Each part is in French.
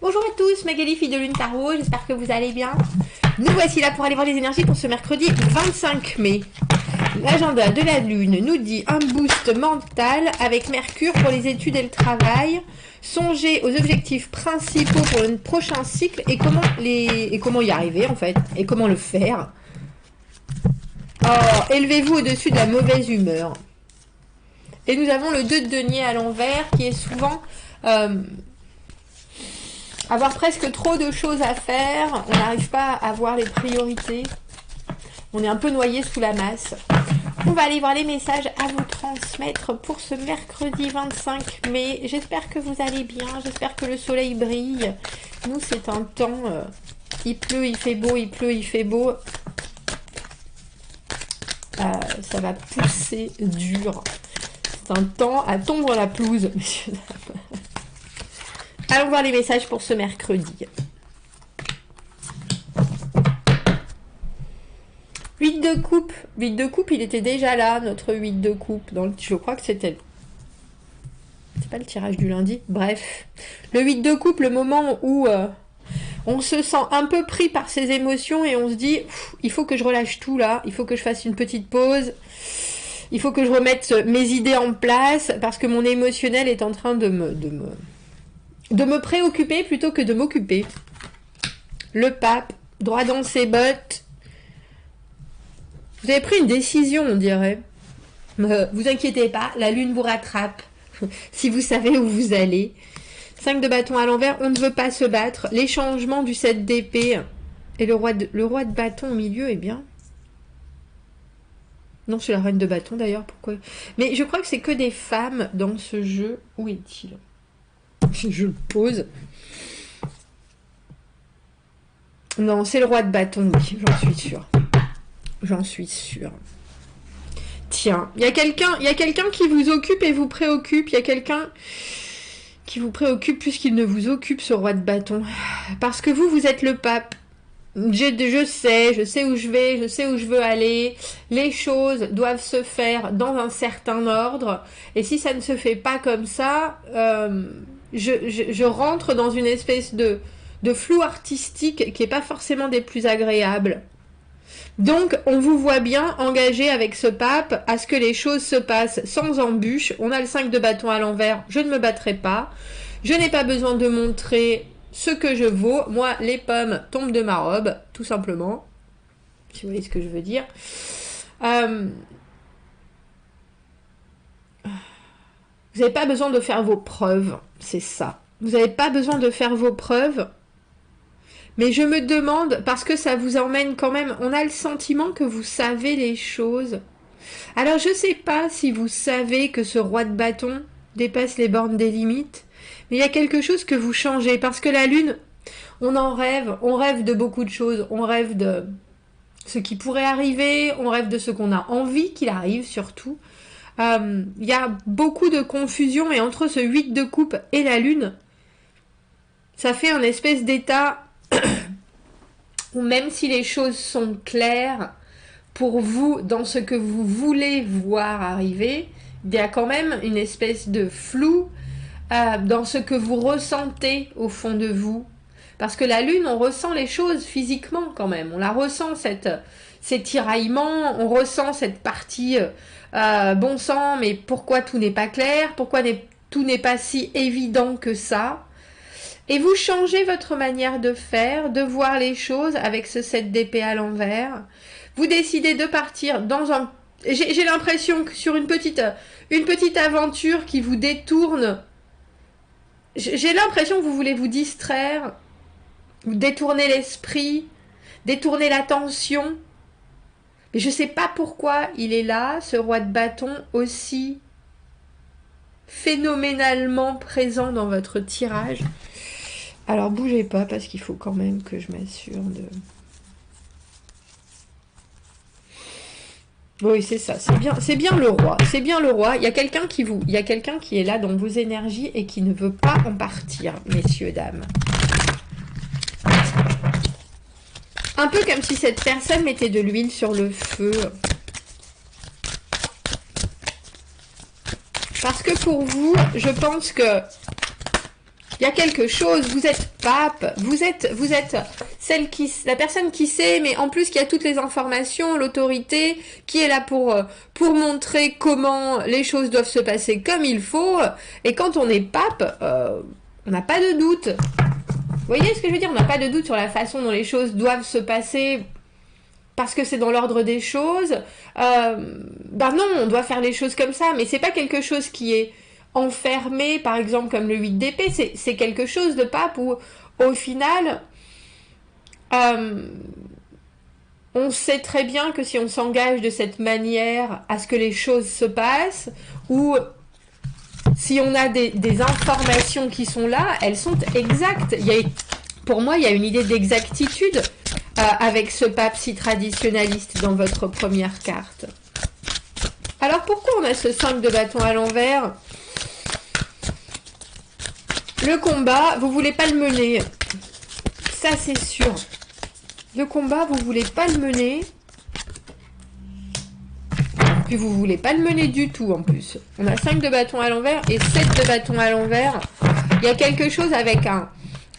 Bonjour à tous, Magali, fille de Lune Tarot, j'espère que vous allez bien. Nous voici là pour aller voir les énergies pour ce mercredi 25 mai. L'agenda de la Lune nous dit un boost mental avec Mercure pour les études et le travail. Songez aux objectifs principaux pour le prochain cycle et comment y arriver en fait, et comment le faire. Oh, élevez-vous au-dessus de la mauvaise humeur. Et nous avons le 2 de denier à l'envers qui est souvent... avoir presque trop de choses à faire, on n'arrive pas à voir les priorités, on est un peu noyé sous la masse. On va aller voir les messages à vous transmettre pour ce mercredi 25 mai. J'espère que vous allez bien, j'espère que le soleil brille. Nous, c'est un temps, il pleut, il fait beau, il pleut, il fait beau. Ça va pousser dur. C'est un temps à tondre la pelouse, messieurs. Allons voir les messages pour ce mercredi. 8 de coupe. 8 de coupe, il était déjà là, notre 8 de coupe. Je crois que c'était... C'est pas le tirage du lundi. Bref. Le 8 de coupe, le moment où on se sent un peu pris par ses émotions et on se dit, il faut que je relâche tout là, il faut que je fasse une petite pause. Il faut que je remette mes idées en place parce que mon émotionnel est en train de me préoccuper plutôt que de m'occuper. Le pape, droit dans ses bottes. Vous avez pris une décision, on dirait. Vous inquiétez pas, la lune vous rattrape. Si vous savez où vous allez. 5 de bâton à l'envers, on ne veut pas se battre. Les changements du 7 d'épée. Et le roi de bâton au milieu, eh bien... Non, c'est la reine de bâton d'ailleurs, pourquoi? Mais je crois que c'est que des femmes dans ce jeu. Où est-il? Je le pose. Non, c'est le roi de bâton, oui, j'en suis sûre. J'en suis sûre. Tiens, il y a quelqu'un qui vous occupe et vous préoccupe. Il y a quelqu'un qui vous préoccupe puisqu'il ne vous occupe, ce roi de bâton. Parce que vous êtes le pape. Je sais où je vais, je sais où je veux aller. Les choses doivent se faire dans un certain ordre. Et si ça ne se fait pas comme ça... Je rentre dans une espèce de flou artistique qui n'est pas forcément des plus agréables. Donc, on vous voit bien engagé avec ce pape à ce que les choses se passent sans embûche. On a le 5 de bâton à l'envers, je ne me battrai pas. Je n'ai pas besoin de montrer ce que je vaux. Moi, les pommes tombent de ma robe, tout simplement. Si vous voyez ce que je veux dire. Vous n'avez pas besoin de faire vos preuves, c'est ça. Vous n'avez pas besoin de faire vos preuves. Mais je me demande, parce que ça vous emmène quand même, on a le sentiment que vous savez les choses. Alors je ne sais pas si vous savez que ce roi de bâton dépasse les bornes des limites, mais il y a quelque chose que vous changez, parce que la lune, on rêve de beaucoup de choses, on rêve de ce qui pourrait arriver, on rêve de ce qu'on a envie qu'il arrive surtout. Y a beaucoup de confusion et entre ce 8 de coupe et la lune, ça fait un espèce d'état où même si les choses sont claires pour vous dans ce que vous voulez voir arriver, il y a quand même une espèce de flou dans ce que vous ressentez au fond de vous. Parce que la lune, on ressent les choses physiquement quand même. On la ressent, ces tiraillements, on ressent cette partie bon sang, mais pourquoi tout n'est pas clair? Pourquoi tout n'est pas si évident que ça? Et vous changez votre manière de faire, de voir les choses avec ce 7 d'épée à l'envers. Vous décidez de partir dans un... J'ai l'impression que sur une petite aventure qui vous détourne, j'ai l'impression que vous voulez vous distraire, vous détourner l'esprit, détourner l'attention. Mais je ne sais pas pourquoi il est là, ce roi de bâton, aussi phénoménalement présent dans votre tirage. Alors, bougez pas, parce qu'il faut quand même que je m'assure de... Oui, c'est ça, c'est bien le roi, c'est bien le roi. Il y a quelqu'un qui est là dans vos énergies et qui ne veut pas en partir, messieurs, dames. Un peu comme si cette personne mettait de l'huile sur le feu. Parce que pour vous, je pense que Il y a quelque chose, vous êtes pape, vous êtes la personne qui sait, mais en plus qui a toutes les informations, l'autorité, qui est là pour montrer comment les choses doivent se passer comme il faut. Et quand on est pape, on n'a pas de doute. Vous voyez ce que je veux dire? On n'a pas de doute sur la façon dont les choses doivent se passer parce que c'est dans l'ordre des choses. Ben non, on doit faire les choses comme ça, mais c'est pas quelque chose qui est enfermé, par exemple, comme le 8 d'épée, c'est quelque chose de pape où, au final, on sait très bien que si on s'engage de cette manière à ce que les choses se passent, ou si on a des informations qui sont là, elles sont exactes. Pour moi, il y a une idée d'exactitude avec ce pape si traditionnaliste dans votre première carte. Alors pourquoi on a ce 5 de bâton à l'envers ? Le combat, vous voulez pas le mener. Ça, c'est sûr. Le combat, vous voulez pas le mener. Puis vous voulez pas le mener du tout, en plus. On a 5 de bâton à l'envers et 7 de bâton à l'envers. Il y a quelque chose avec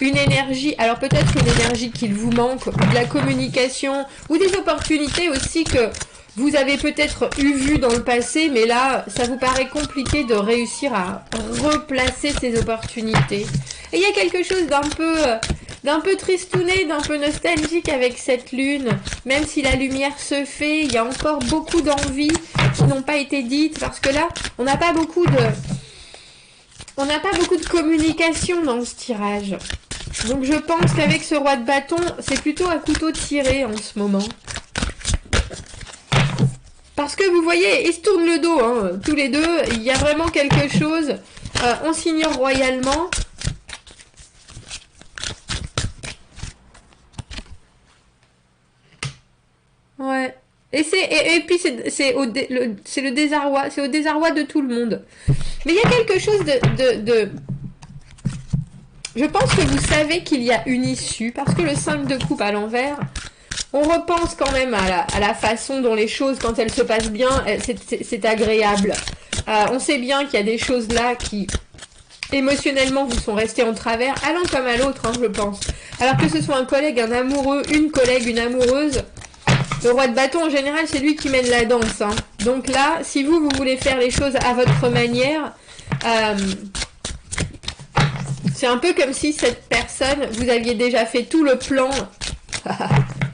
une énergie, alors peut-être une énergie qu'il vous manque, ou de la communication, ou des opportunités aussi que vous avez peut-être vu dans le passé, mais là, ça vous paraît compliqué de réussir à replacer ces opportunités. Et il y a quelque chose d'un peu tristouné, d'un peu nostalgique avec cette lune. Même si la lumière se fait, il y a encore beaucoup d'envies qui n'ont pas été dites, parce que là, on n'a pas beaucoup de communication dans ce tirage. Donc je pense qu'avec ce roi de bâton, c'est plutôt à couteau tiré en ce moment. Parce que vous voyez, ils se tournent le dos, hein, tous les deux. Il y a vraiment quelque chose. On s'ignore royalement. Ouais. Et puis c'est le désarroi. C'est au désarroi de tout le monde. Mais il y a quelque chose de... Je pense que vous savez qu'il y a une issue. Parce que le 5 de coupe à l'envers... On repense quand même à la façon dont les choses, quand elles se passent bien, c'est agréable. On sait bien qu'il y a des choses là qui, émotionnellement, vous sont restées en travers, à l'un comme à l'autre, hein, je pense. Alors que ce soit un collègue, un amoureux, une collègue, une amoureuse, le roi de bâton, en général, c'est lui qui mène la danse. Hein. Donc là, si vous voulez faire les choses à votre manière, c'est un peu comme si cette personne, vous aviez déjà fait tout le plan...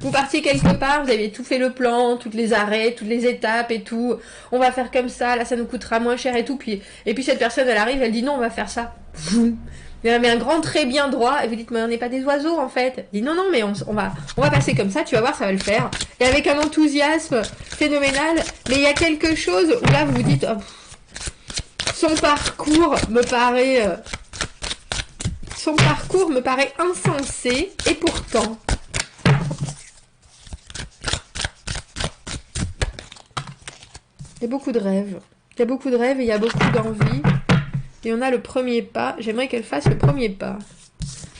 Vous partiez quelque part, vous aviez tout fait le plan, toutes les arrêts, toutes les étapes et tout. On va faire comme ça, là ça nous coûtera moins cher et tout. Et puis cette personne, elle arrive, elle dit non, on va faire ça. Elle met un grand trait bien droit et vous dites mais on n'est pas des oiseaux en fait. Elle dit non, non, mais on va passer comme ça, tu vas voir, ça va le faire. Et avec un enthousiasme phénoménal, mais il y a quelque chose où là vous vous dites oh, son parcours me paraît insensé et pourtant... Il y a beaucoup de rêves. Il y a beaucoup de rêves et il y a beaucoup d'envie. Et on a le premier pas. J'aimerais qu'elle fasse le premier pas.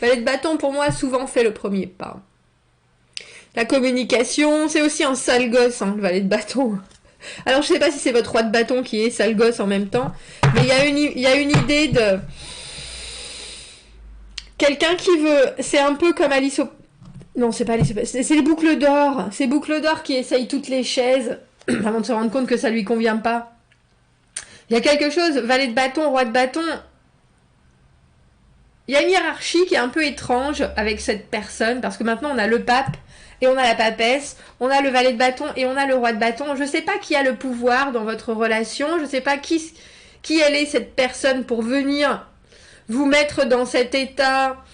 Valet de bâton, pour moi, souvent fait le premier pas. La communication, c'est aussi un sale gosse, hein, le valet de bâton. Alors, je sais pas si c'est votre roi de bâton qui est sale gosse en même temps. Mais il y a une idée de... Quelqu'un qui veut... C'est un peu comme Alice au... Non, c'est pas Alice au... C'est les boucles d'or. C'est boucles d'or qui essayent toutes les chaises... avant de se rendre compte que ça lui convient pas. Il y a quelque chose, valet de bâton, roi de bâton. Il y a une hiérarchie qui est un peu étrange avec cette personne, parce que maintenant on a le pape et on a la papesse, on a le valet de bâton et on a le roi de bâton. Je sais pas qui a le pouvoir dans votre relation, je sais pas qui elle est cette personne pour venir vous mettre dans cet état.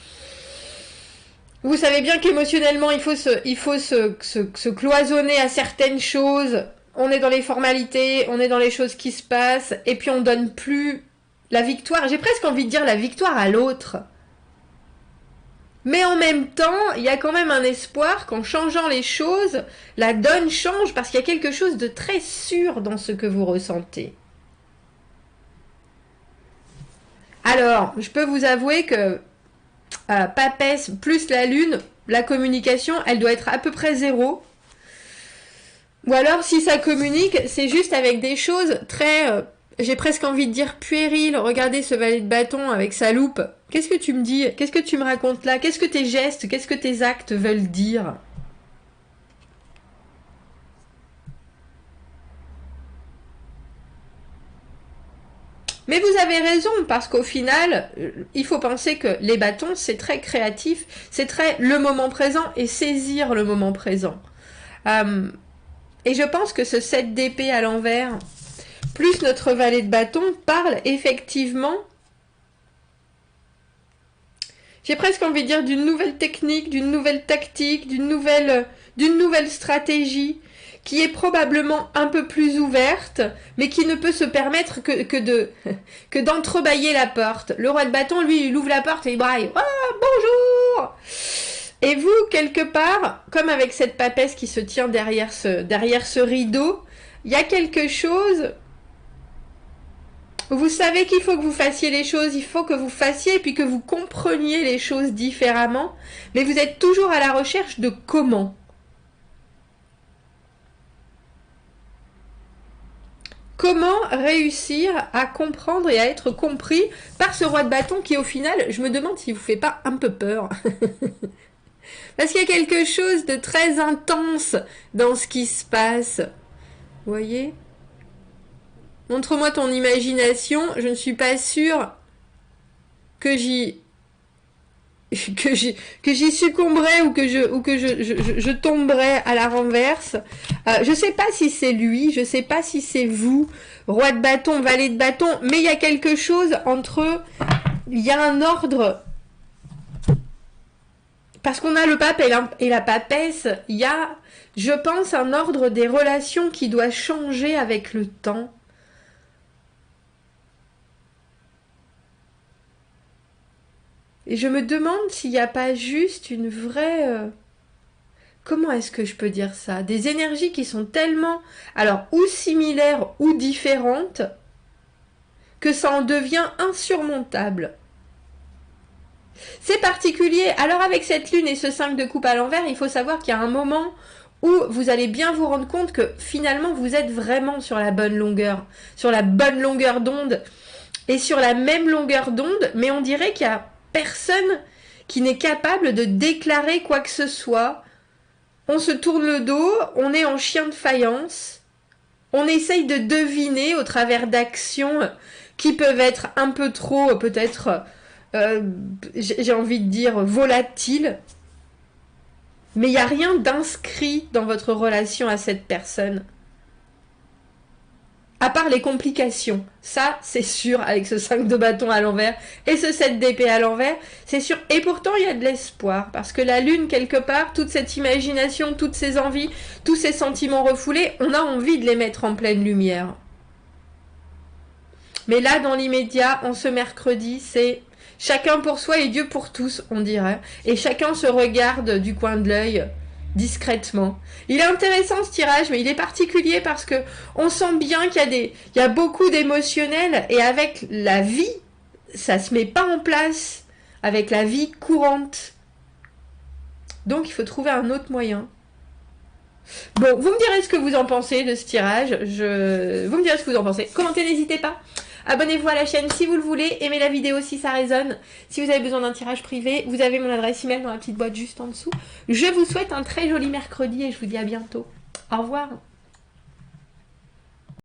Vous savez bien qu'émotionnellement il faut se cloisonner à certaines choses. On est dans les formalités, on est dans les choses qui se passent, et puis on donne plus la victoire. J'ai presque envie de dire la victoire à l'autre. Mais en même temps, il y a quand même un espoir qu'en changeant les choses, la donne change, parce qu'il y a quelque chose de très sûr dans ce que vous ressentez. Alors, je peux vous avouer que papesse plus la lune, la communication, elle doit être à peu près 0. Ou alors, si ça communique, c'est juste avec des choses très, j'ai presque envie de dire puériles. Regardez ce valet de bâton avec sa loupe Qu'est-ce que tu me dis? Qu'est-ce que tu me racontes là? Qu'est-ce que tes gestes, qu'est-ce que tes actes veulent dire? Mais vous avez raison, parce qu'au final, il faut penser que les bâtons, c'est très créatif, c'est très le moment présent et saisir le moment présent. Et je pense que ce 7 d'épée à l'envers, plus notre valet de bâton, parle effectivement, j'ai presque envie de dire, d'une nouvelle technique, d'une nouvelle tactique, d'une nouvelle stratégie, qui est probablement un peu plus ouverte, mais qui ne peut se permettre que d'entrebâiller la porte. Le roi de bâton, lui, il ouvre la porte et il braille. « Ah, bonjour !» Et vous, quelque part, comme avec cette papesse qui se tient derrière ce rideau, il y a quelque chose... Vous savez qu'il faut que vous fassiez les choses, il faut que vous fassiez et puis que vous compreniez les choses différemment, mais vous êtes toujours à la recherche de comment. Comment réussir à comprendre et à être compris par ce roi de bâton qui, au final, je me demande s'il vous fait pas un peu peur. Parce qu'il y a quelque chose de très intense dans ce qui se passe. Vous voyez ? Montre-moi ton imagination. Je ne suis pas sûre que j'y succomberais ou que je tomberais à la renverse. Je sais pas si c'est lui, je sais pas si c'est vous, roi de bâton, valet de bâton, mais il y a quelque chose entre eux. Il y a un ordre. Parce qu'on a le pape et la papesse, il y a, je pense, un ordre des relations qui doit changer avec le temps. Et je me demande s'il n'y a pas juste une vraie... comment est-ce que je peux dire ça? Des énergies qui sont tellement, alors, ou similaires ou différentes, que ça en devient insurmontable. C'est particulier. Alors avec cette lune et ce 5 de coupe à l'envers, il faut savoir qu'il y a un moment où vous allez bien vous rendre compte que finalement vous êtes vraiment sur la bonne longueur d'onde et sur la même longueur d'onde, mais on dirait qu'il y a personne qui n'est capable de déclarer quoi que ce soit. On se tourne le dos, on est en chien de faïence, on essaye de deviner au travers d'actions qui peuvent être un peu trop, peut-être, j'ai envie de dire, volatiles. Mais il n'y a rien d'inscrit dans votre relation à cette personne. À part les complications. Ça, c'est sûr, avec ce 5 de bâton à l'envers et ce 7 d'épée à l'envers, c'est sûr. Et pourtant, il y a de l'espoir. Parce que la lune, quelque part, toute cette imagination, toutes ces envies, tous ces sentiments refoulés, on a envie de les mettre en pleine lumière. Mais là, dans l'immédiat, en ce mercredi, c'est chacun pour soi et Dieu pour tous, on dirait. Et chacun se regarde du coin de l'œil, discrètement. Il est intéressant ce tirage, mais il est particulier parce que on sent bien qu'il y a beaucoup d'émotionnel et avec la vie, ça se met pas en place avec la vie courante. Donc il faut trouver un autre moyen. Bon, vous me direz ce que vous en pensez de ce tirage. Vous me direz ce que vous en pensez. Commentez, n'hésitez pas. Abonnez-vous à la chaîne si vous le voulez. Aimez la vidéo si ça résonne. Si vous avez besoin d'un tirage privé, vous avez mon adresse email dans la petite boîte juste en dessous. Je vous souhaite un très joli mercredi et je vous dis à bientôt. Au revoir.